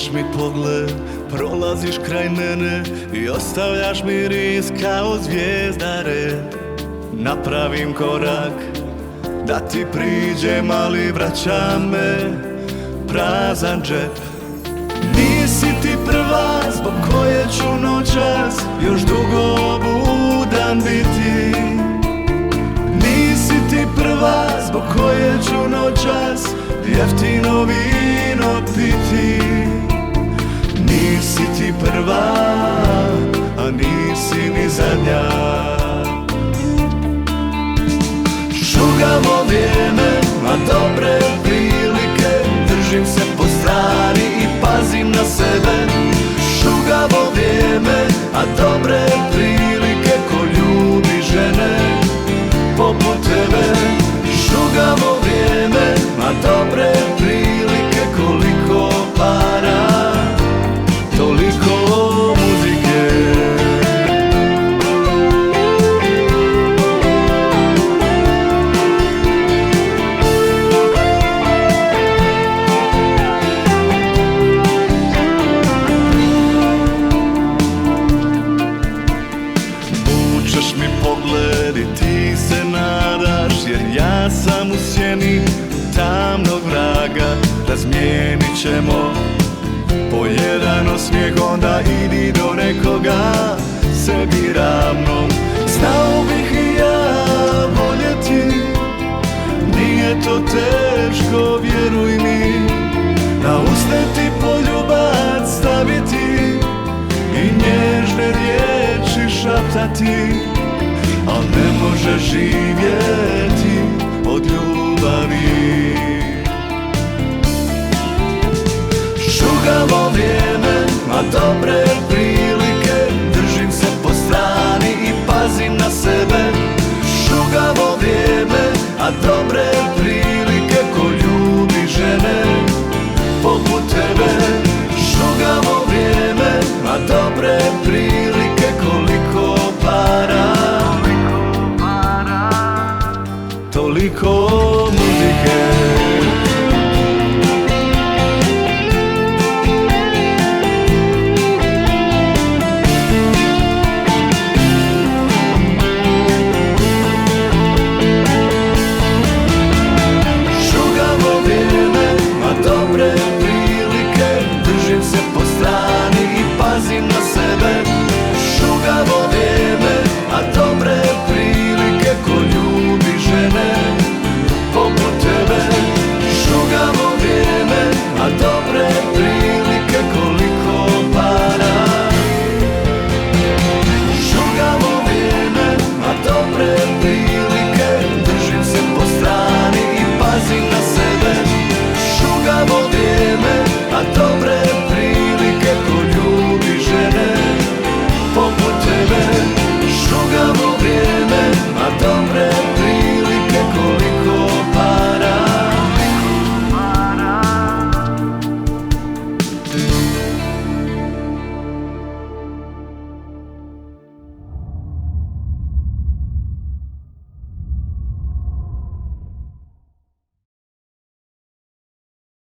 Vučeš mi pogled, prolaziš kraj mene i ostavljaš miris kao zvijezdare. Napravim korak da ti priđem, ali vraća me prazan džep. Nisi ti prva zbog koje ću noćas još dugo budan biti. Nisi ti prva zbog koje ću noćas jeftino vino piti. Nisi ti prva, a nisi ni zadnja. Šugamo vrijeme, a dobre prilike, držim se po strani i pazim na sebe. Šugamo vrijeme, a dobre prilike, ko ljubi žene poput tebe. Šugamo vrijeme, a dobre prilike, koliko para, toliko muzike. Vučeš mi pogled i ti se nadaš, jer ja sam u sjeni tamnog vraga. Razmijenit ćemo po jedan osmijeh, onda idi do nekoga sebi ravnom. Znao bih i ja voljeti, nije to teško, vjeruj mi. Na usne ti poljubac staviti i nježne riječi šaptati, al ne može živjeti od ljubavi.